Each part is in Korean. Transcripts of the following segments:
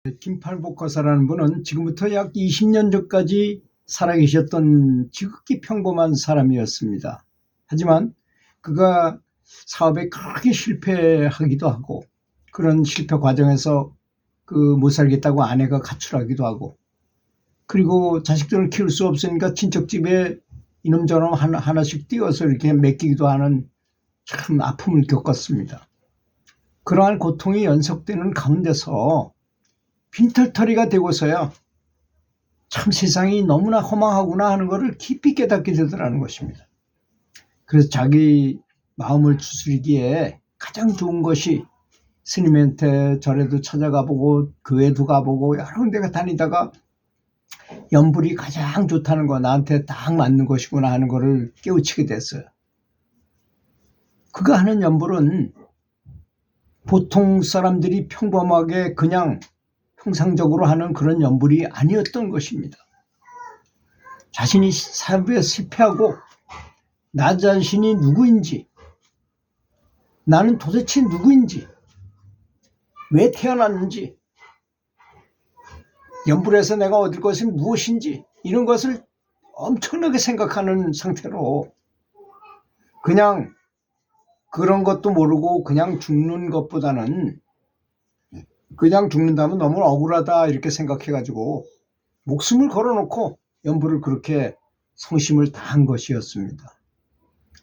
김팔복거사라는 분은 지금부터 약 20년 전까지 살아계셨던 지극히 평범한 사람이었습니다. 하지만 그가 사업에 크게 실패하기도 하고 그런 실패 과정에서 못 살겠다고 아내가 가출하기도 하고 그리고 자식들을 키울 수 없으니까 친척집에 이놈저놈 하나씩 띄워서 이렇게 맡기기도 하는 참 아픔을 겪었습니다. 그러한 고통이 연속되는 가운데서 빈털터리가 되고서야 참 세상이 너무나 허망하구나 하는 것을 깊이 깨닫게 되더라는 것입니다. 그래서 자기 마음을 추스리기에 가장 좋은 것이 스님한테 절에도 찾아가보고 교회도 가보고 여러 군데가 다니다가 연불이 가장 좋다는 거, 나한테 딱 맞는 것이구나 하는 것을 깨우치게 됐어요. 그가 하는 연불은 보통 사람들이 평범하게 그냥 평상적으로 하는 그런 연불이 아니었던 것입니다. 자신이 사업에 실패하고 나 자신이 누구인지, 나는 도대체 누구인지, 왜 태어났는지, 연불에서 내가 얻을 것은 무엇인지 이런 것을 엄청나게 생각하는 상태로 그냥 그런 것도 모르고 그냥 죽는 것보다는 그냥 죽는다면 너무 억울하다 이렇게 생각해가지고 목숨을 걸어놓고 연불을 그렇게 성심을 다한 것이었습니다.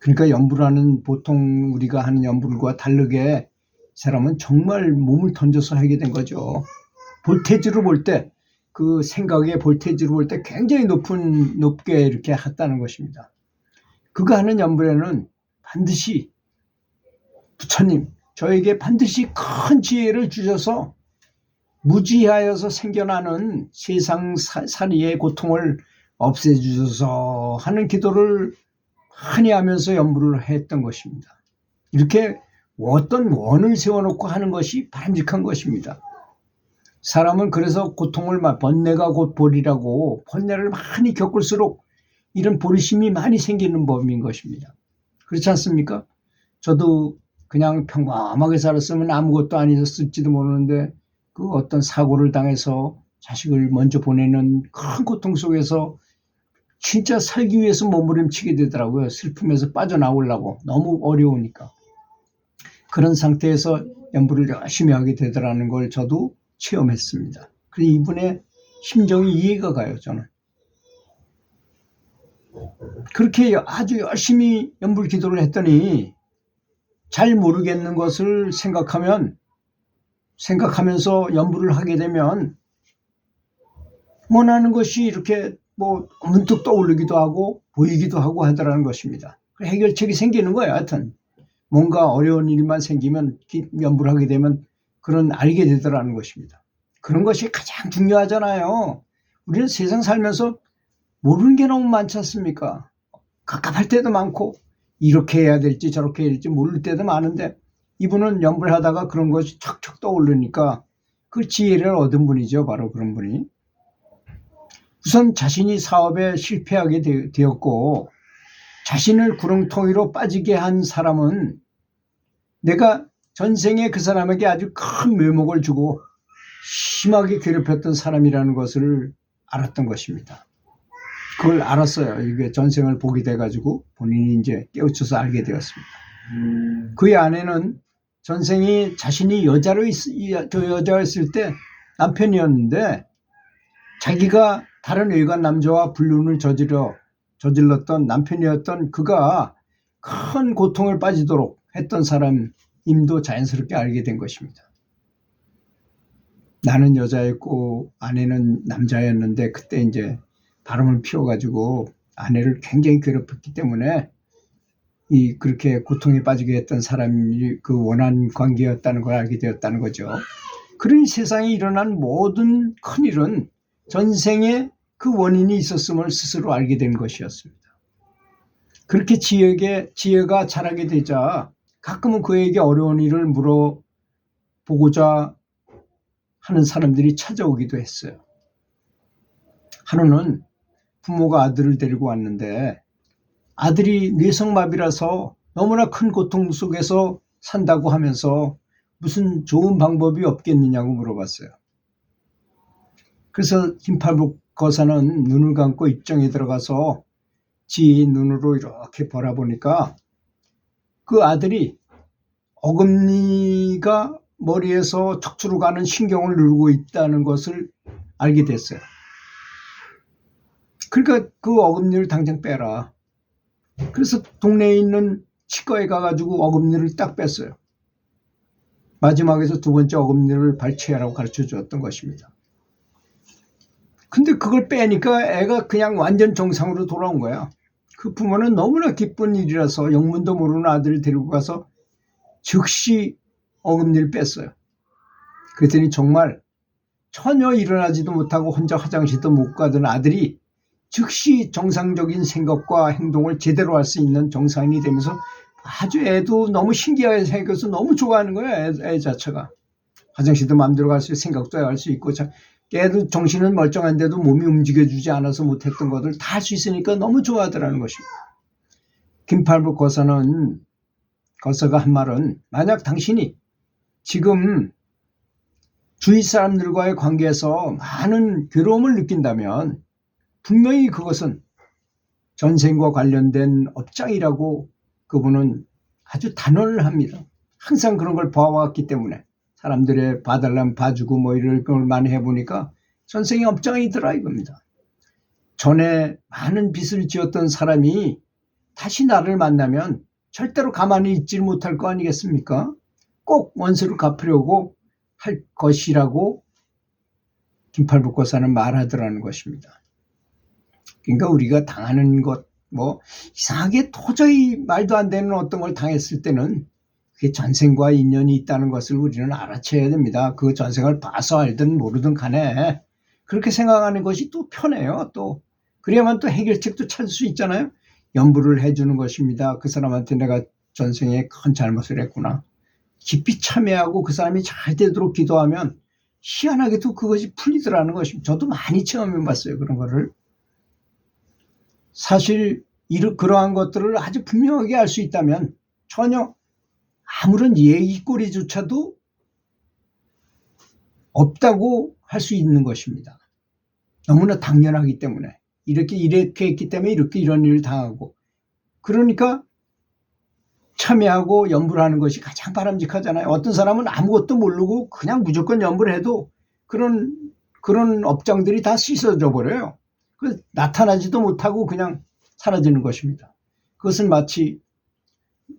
그러니까 연불하는 보통 우리가 하는 연불과 다르게 사람은 정말 몸을 던져서 하게 된 거죠. 볼테이지로 볼 때 그 생각의 볼테이지로 볼 때 굉장히 높게 이렇게 했다는 것입니다. 그가 하는 연불에는 반드시 부처님 저에게 반드시 큰 지혜를 주셔서 무지하여서 생겨나는 세상살이의 고통을 없애주셔서 하는 기도를 많이 하면서 연불을 했던 것입니다. 이렇게 어떤 원을 세워놓고 하는 것이 바람직한 것입니다. 사람은 그래서 고통을 번뇌가 곧 보리라고 번뇌를 많이 겪을수록 이런 보리심이 많이 생기는 법인 것입니다. 그렇지 않습니까? 저도 그냥 평범하게 살았으면 아무것도 아니었을지도 모르는데 그 어떤 사고를 당해서 자식을 먼저 보내는 큰 고통 속에서 진짜 살기 위해서 몸부림치게 되더라고요. 슬픔에서 빠져나오려고 너무 어려우니까. 그런 상태에서 연불을 열심히 하게 되더라는 걸 저도 체험했습니다. 그래서 이분의 심정이 이해가 가요. 저는 그렇게 아주 열심히 연불 기도를 했더니 잘 모르겠는 것을 생각하면서 연불을 하게 되면 원하는 것이 이렇게 문득 떠오르기도 하고 보이기도 하고 하더라는 것입니다. 해결책이 생기는 거예요. 하여튼 뭔가 어려운 일만 생기면 연불하게 되면 그런 알게 되더라는 것입니다. 그런 것이 가장 중요하잖아요. 우리는 세상 살면서 모르는 게 너무 많지 않습니까? 갑갑할 때도 많고 이렇게 해야 될지 저렇게 해야 될지 모를 때도 많은데 이분은 연불하다가 그런 것이 척척 떠오르니까 그 지혜를 얻은 분이죠. 바로 그런 분이. 우선 자신이 사업에 실패하게 되었고 자신을 구렁텅이로 빠지게 한 사람은 내가 전생에 그 사람에게 아주 큰 묘목을 주고 심하게 괴롭혔던 사람이라는 것을 알았던 것입니다. 그걸 알았어요. 이게 전생을 보게 돼가지고 본인이 이제 깨우쳐서 알게 되었습니다. 그의 아내는 전생이 자신이 여자였을 때 남편이었는데 자기가 다른 외간 남자와 불륜을 저질렀던 남편이었던 그가 큰 고통을 빠지도록 했던 사람임도 자연스럽게 알게 된 것입니다. 나는 여자였고 아내는 남자였는데 그때 이제 바람을 피워가지고 아내를 굉장히 괴롭혔기 때문에 그렇게 고통에 빠지게 했던 사람이 그 원한 관계였다는 걸 알게 되었다는 거죠. 그러니 세상에 일어난 모든 큰일은 전생에 그 원인이 있었음을 스스로 알게 된 것이었습니다. 그렇게 지혜가 자라게 되자 가끔은 그에게 어려운 일을 물어보고자 하는 사람들이 찾아오기도 했어요. 한우는 부모가 아들을 데리고 왔는데 아들이 뇌성마비라서 너무나 큰 고통 속에서 산다고 하면서 무슨 좋은 방법이 없겠느냐고 물어봤어요. 그래서 김팔복 거사는 눈을 감고 입정에 들어가서 지 눈으로 이렇게 바라보니까 그 아들이 어금니가 머리에서 척추로 가는 신경을 누르고 있다는 것을 알게 됐어요. 그러니까 그 어금니를 당장 빼라. 그래서 동네에 있는 치과에 가가지고 어금니를 딱 뺐어요. 마지막에서 두 번째 어금니를 발치하라고 가르쳐 주었던 것입니다. 근데 그걸 빼니까 애가 그냥 완전 정상으로 돌아온 거야. 그 부모는 너무나 기쁜 일이라서 영문도 모르는 아들을 데리고 가서 즉시 어금니를 뺐어요. 그랬더니 정말 전혀 일어나지도 못하고 혼자 화장실도 못 가던 아들이 즉시 정상적인 생각과 행동을 제대로 할 수 있는 정상인이 되면서 아주 애도 너무 신기하게 생겨서 너무 좋아하는 거야. 애 자체가. 화장실도 마음대로 갈 수 있고 생각도 할 수 있고 애도 정신은 멀쩡한데도 몸이 움직여주지 않아서 못했던 것을 다 할 수 있으니까 너무 좋아하더라는 것입니다. 김팔복 거사가 한 말은 만약 당신이 지금 주위 사람들과의 관계에서 많은 괴로움을 느낀다면 분명히 그것은 전생과 관련된 업장이라고 그분은 아주 단언을 합니다. 항상 그런 걸 봐왔기 때문에 사람들의 봐달라면 봐주고 뭐 이럴 걸 많이 해보니까 전생의 업장이더라 이겁니다. 전에 많은 빚을 지었던 사람이 다시 나를 만나면 절대로 가만히 있지 못할 거 아니겠습니까? 꼭 원수를 갚으려고 할 것이라고 김팔복 거사는 말하더라는 것입니다. 그러니까 우리가 당하는 것, 뭐 이상하게 도저히 말도 안 되는 어떤 걸 당했을 때는 그게 전생과 인연이 있다는 것을 우리는 알아채야 됩니다. 그 전생을 봐서 알든 모르든 간에 그렇게 생각하는 것이 또 편해요. 또 그래야만 또 해결책도 찾을 수 있잖아요. 연부를 해주는 것입니다. 그 사람한테 내가 전생에 큰 잘못을 했구나. 깊이 참여하고 그 사람이 잘 되도록 기도하면 희한하게도 그것이 풀리더라는 것입니다. 저도 많이 체험해 봤어요. 그런 거를. 사실 그러한 것들을 아주 분명하게 알 수 있다면 전혀 아무런 얘기거리조차도 없다고 할 수 있는 것입니다. 너무나 당연하기 때문에 이렇게 했기 때문에 이런 일을 당하고 그러니까 참여하고 연부를 하는 것이 가장 바람직하잖아요. 어떤 사람은 아무것도 모르고 그냥 무조건 연부를 해도 그런 업장들이 다 씻어져 버려요. 나타나지도 못하고 그냥 사라지는 것입니다. 그것은 마치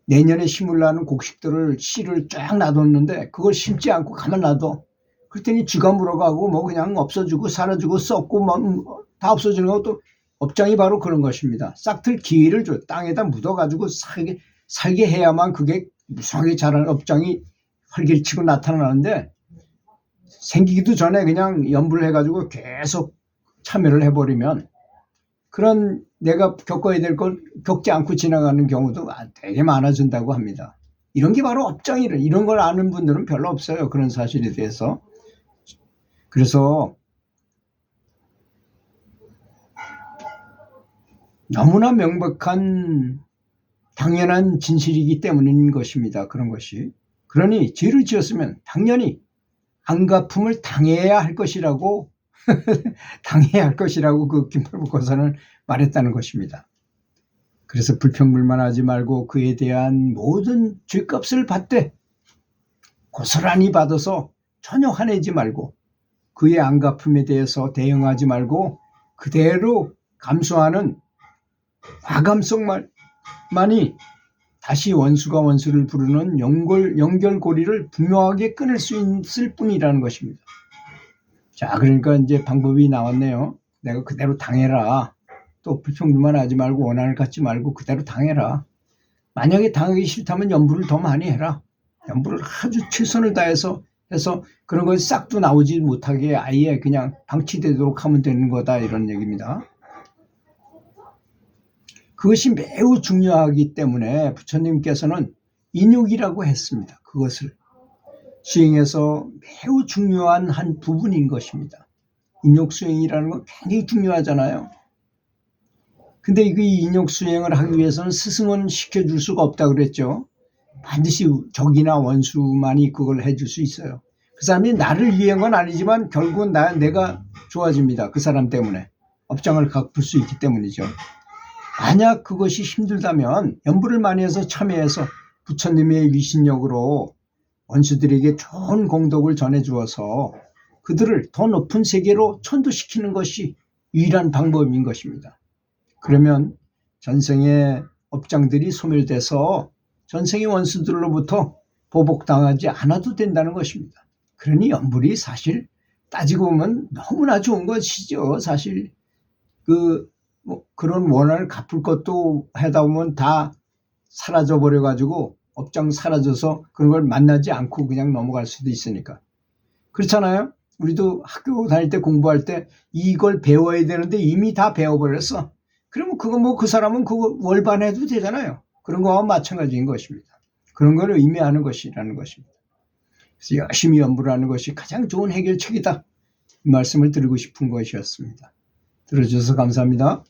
내년에 심으려는 곡식들을 씨를 쫙 놔뒀는데 그걸 심지 않고 가만 놔둬. 그랬더니 쥐가 물어가고 뭐 그냥 없어지고 사라지고 썩고 뭐 다 없어지는 것도 업장이 바로 그런 것입니다. 싹틀 기회를 줘. 땅에다 묻어가지고 살게 해야만 그게 무성하게 자라는 업장이 활기치고 나타나는데 생기기도 전에 그냥 연부를 해가지고 계속 참여를 해버리면 그런 내가 겪어야 될 걸 겪지 않고 지나가는 경우도 되게 많아진다고 합니다. 이런 게 바로 업장이래. 이런 걸 아는 분들은 별로 없어요. 그런 사실에 대해서. 그래서 너무나 명백한 당연한 진실이기 때문인 것입니다. 그런 것이. 그러니 죄를 지었으면 당연히 안갚음을 당해야 할 것이라고 당해야 할 것이라고 그 김팔복 거사는 말했다는 것입니다. 그래서 불평불만하지 말고 그에 대한 모든 죄값을 받되 고스란히 받아서 전혀 화내지 말고 그의 안갚음에 대해서 대응하지 말고 그대로 감수하는 과감성만이 다시 원수가 원수를 부르는 연결고리를 분명하게 끊을 수 있을 뿐이라는 것입니다. 자, 그러니까 이제 방법이 나왔네요. 내가 그대로 당해라. 또 불평불만하지 말고 원한을 갖지 말고 그대로 당해라. 만약에 당하기 싫다면 연부를 더 많이 해라. 연부를 아주 최선을 다해서 해서 그런 걸 싹도 나오지 못하게 아예 그냥 방치되도록 하면 되는 거다 이런 얘기입니다. 그것이 매우 중요하기 때문에 부처님께서는 인욕이라고 했습니다. 그것을 수행에서 매우 중요한 한 부분인 것입니다. 인욕 수행이라는 건 굉장히 중요하잖아요. 근데 이 인욕 수행을 하기 위해서는 스승은 시켜줄 수가 없다고 그랬죠. 반드시 적이나 원수만이 그걸 해줄 수 있어요. 그 사람이 나를 위한 건 아니지만 결국은 내가 좋아집니다. 그 사람 때문에. 업장을 갚을 수 있기 때문이죠. 만약 그것이 힘들다면 연부를 많이 해서 참여해서 부처님의 위신력으로 원수들에게 좋은 공덕을 전해주어서 그들을 더 높은 세계로 천도시키는 것이 유일한 방법인 것입니다. 그러면 전생의 업장들이 소멸돼서 전생의 원수들로부터 보복당하지 않아도 된다는 것입니다. 그러니 연불이 사실 따지고 보면 너무나 좋은 것이죠. 사실 그런 원한을 갚을 것도 하다 보면 다 사라져 버려 가지고 업장 사라져서 그런 걸 만나지 않고 그냥 넘어갈 수도 있으니까. 그렇잖아요. 우리도 학교 다닐 때 공부할 때 이걸 배워야 되는데 이미 다 배워버렸어. 그러면 그거 그 사람은 그거 월반해도 되잖아요. 그런 거와 마찬가지인 것입니다. 그런 걸 의미하는 것이라는 것입니다. 그래서 열심히 연구를 하는 것이 가장 좋은 해결책이다. 이 말씀을 드리고 싶은 것이었습니다. 들어주셔서 감사합니다.